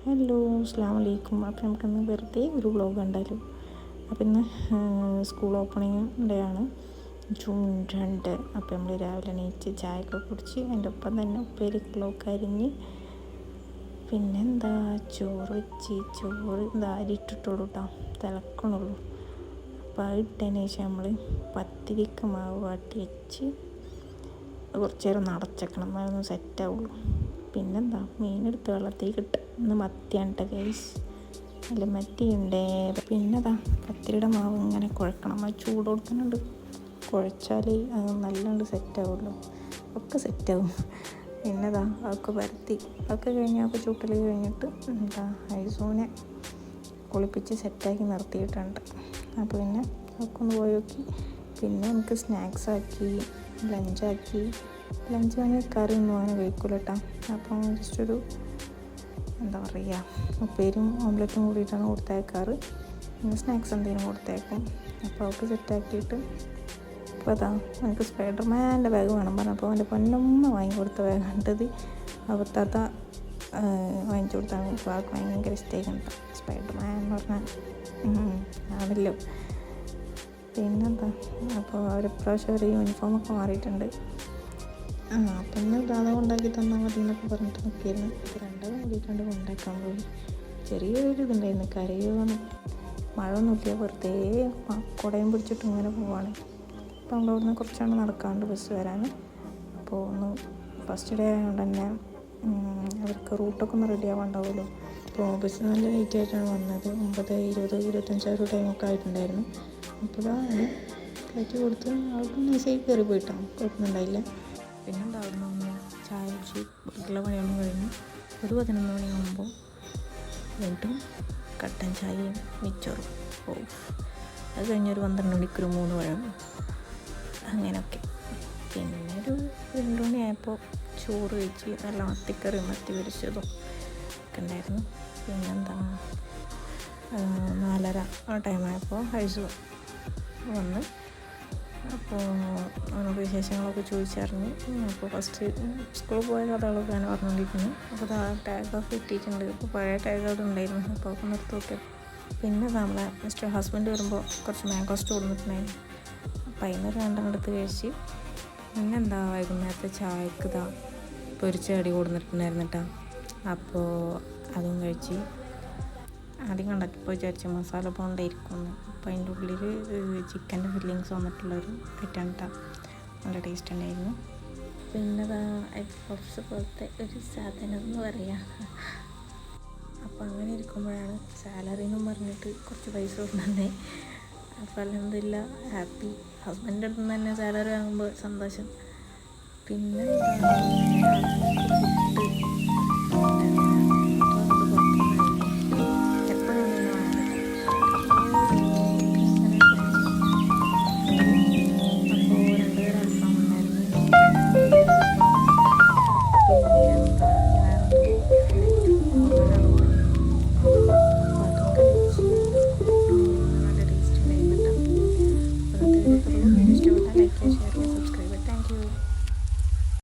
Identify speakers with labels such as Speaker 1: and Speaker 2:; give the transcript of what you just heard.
Speaker 1: Hello, അസ്സലാമു അലൈക്കും. അപ്പോൾ നമുക്കിന്ന് വെറുതെ ഒരു വ്ളോഗ് കണ്ടാലോ. അപ്പോൾ ഇന്ന് സ്കൂൾ ഓപ്പണിങ് ഡേ ആണ്, June 2. അപ്പോൾ നമ്മൾ രാവിലെ എണീറ്റ് ചായയൊക്കെ കുടിച്ച് അതിൻ്റെ ഒപ്പം തന്നെ ഉപ്പേരികളൊക്കെ അരിഞ്ഞ് പിന്നെന്താ ചോറ് എന്താ അരി ഇട്ടിട്ടുള്ളൂ കേട്ടോ, തിളക്കണുള്ളൂ. അപ്പോൾ അത് ഇട്ടതിന് ശേഷം നമ്മൾ പത്തിരിക്ക് മാവ് വാട്ടി വെച്ച് കുറച്ച് നേരം നടച്ചേക്കണം, എന്നാലൊന്ന് സെറ്റാവുള്ളൂ. പിന്നെന്താ മീനെടുത്ത് വെള്ളത്തിൽ കിട്ടുക. ഇന്ന് മത്തിയാണ് ഗൈസ്, അല്ല മത്തിയുണ്ടേ. പിന്നെതാ പത്തിരിയുടെ മാവ് ഇങ്ങനെ കുഴക്കണം, അത് ചൂട് കൊടുക്കുന്നുണ്ട്. കുഴച്ചാൽ അത് നല്ലോണ്ട് സെറ്റാവുള്ളൂ, ഒക്കെ സെറ്റാവും. പിന്നെതാ അതൊക്കെ പരത്തി അതൊക്കെ കഴിഞ്ഞാൽ ഒക്കെ ചൂട്ടൽ കഴിഞ്ഞിട്ട് എന്താ ഐസൂനെ കുളിപ്പിച്ച് സെറ്റാക്കി നിർത്തിയിട്ടുണ്ട്. അപ്പോൾ പിന്നെ അതൊക്കെ ഒന്ന് പോയി നോക്കി. പിന്നെ എനിക്ക് സ്നാക്സ് ആക്കി, ലഞ്ച് വാങ്ങിയ കറി ഒന്നും അങ്ങനെ കഴിക്കില്ല കേട്ടോ. അപ്പം ജസ്റ്റ് ഒരു എന്താ പറയുക, ഉപ്പേരും ഓംലെറ്റും കൂടിയിട്ടാണ് കൊടുത്തയക്കാറ്. പിന്നെ സ്നാക്സ് എന്തെങ്കിലും കൊടുത്തയക്കും. അപ്പോൾ അവൾക്ക് സെറ്റാക്കിയിട്ട് ഇപ്പോൾ അതാ എനിക്ക് സ്പൈഡർമാൻ്റെ ബാഗ് വേണം പറഞ്ഞപ്പോൾ അവൻ്റെ പൊന്നമ്മ വാങ്ങിക്കൊടുത്ത ബാഗാണ്ടത്. അവിടുത്തെ വാങ്ങിച്ചു കൊടുത്താണ്. ഇപ്പോൾ ആൾക്ക് ഭയങ്കര ഇഷ്ടമായിട്ടുണ്ട് സ്പൈഡർമാൻ എന്ന് പറഞ്ഞാൽ ആണല്ലോ. പിന്നെന്താ, അപ്പോൾ അവർ പ്രാവശ്യം ഒരു യൂണിഫോമൊക്കെ മാറിയിട്ടുണ്ട്. അപ്പം ഇന്ന് ഇടാതെ കൊണ്ടാക്കി തന്നാൽ മതി എന്നൊക്കെ പറഞ്ഞിട്ട് നിൽക്കിയിരുന്നു. രണ്ടാമത് കൂടിയിട്ടുണ്ട് കൊണ്ടാക്കാൻ പോയി. ചെറിയൊരു ഇതുണ്ടായിരുന്നു, കരയുമെന്ന്. മഴ ഒന്നുമില്ല, വെറുതെ കുടയും പിടിച്ചിട്ട് ഇങ്ങനെ പോവാണ്. അപ്പോൾ നമ്മൾ അവിടുന്ന് കുറച്ചാണ് നടക്കാണ്ട് ബസ് വരാൻ. അപ്പോൾ ഒന്ന് ഫസ്റ്റ് ഡേ ആയതുകൊണ്ട് തന്നെ അവർക്ക് റൂട്ടൊക്കെ ഒന്ന് റെഡി ആവാണ്ടാവുമല്ലോ. അപ്പോൾ ബസ് നല്ല ലേറ്റ് ആയിട്ടാണ് വന്നത്. 9:20, 25 ടൈമൊക്കെ ആയിട്ടുണ്ടായിരുന്നു. അപ്പോൾ അതിന് ഫ്ലൈറ്റ് കൊടുത്ത് അവർക്ക് നൈസായി കയറി പോയിട്ടാണ്, കുഴപ്പമൊന്നുണ്ടായില്ല. പിന്നെന്താ അവിടുന്ന് ഒന്ന് ചായ കുടിച്ച് വീട്ടിലെ പണിയൊന്നും കഴിഞ്ഞ് ഒരു 11 മണിയാകുമ്പോൾ വീണ്ടും കട്ടൻ ചായയും മിച്ചറും. അത് കഴിഞ്ഞൊരു 12 മണിക്കൊരു 3 പഴം, അങ്ങനെയൊക്കെ. പിന്നെ ഒരു 2 മണിയായപ്പോൾ ചോറ് കഴിച്ച് നല്ല മത്തിക്കറി, മത്തി പൊരിച്ചതും ഒക്കെ ഉണ്ടായിരുന്നു. പിന്നെന്താ 4:30 ആ ടൈമായപ്പോൾ ഹൈസ് വന്ന്. അപ്പോൾ അവനോട് വിശേഷങ്ങളൊക്കെ ചോദിച്ചറിഞ്ഞ്. അപ്പോൾ ഫസ്റ്റ് സ്കൂളിൽ പോയ കഥകളൊക്കെ ഞാൻ പറഞ്ഞുകൊണ്ടിരിക്കുന്നു. അപ്പോൾ ടാഗൊക്കെ കിട്ടിയിട്ടുണ്ട്. അപ്പോൾ പഴയ ടാഗ് അവിടെ ഉണ്ടായിരുന്നു, അപ്പോൾ ഒക്കെ നിർത്തി നോക്കിയത്. പിന്നെ നമ്മളെ മിസ്റ്റർ ഹസ്ബൻഡ് വരുമ്പോൾ കുറച്ച് മാംഗോസ്റ്റ് കൊടുത്തിട്ടുണ്ടായിരുന്നു. അപ്പോൾ അതിനൊരു 2 എടുത്ത് കഴിച്ച്. പിന്നെന്താ വൈകുന്നേരത്തെ ചായക്ക് പൊരിച്ച കടി കൊടുത്തിട്ടുണ്ടായിരുന്നു കേട്ടോ. അപ്പോൾ അതും കഴിച്ച്. ആദ്യം കണ്ടപ്പോൾ വിചാരിച്ചു മസാല പോണ്ടായിരിക്കുമെന്ന്. അപ്പോൾ അതിൻ്റെ ഉള്ളിൽ ചിക്കൻ്റെ ഫില്ലിങ്സ് വന്നിട്ടുള്ളൊരു ഐറ്റാണ് കേട്ടോ, നല്ല ടേസ്റ്റ് ഉണ്ടായിരുന്നു. പിന്നെ എഗ് പഫ്സ് പോലത്തെ ഒരു സാധനം എന്ന് പറയാം. അപ്പോൾ അങ്ങനെ ഇരിക്കുമ്പോഴാണ് സാലറി എന്നും പറഞ്ഞിട്ട് കുറച്ച് പൈസ കൊടുക്കുന്നത്. അപ്പോൾ അൽഹംദുലില്ലാ ഹാപ്പി. ഹസ്ബൻഡിൻ്റെ അടുത്ത് നിന്ന് തന്നെ സാലറി വാങ്ങുമ്പോൾ സന്തോഷം. പിന്നെ ഫുഡ്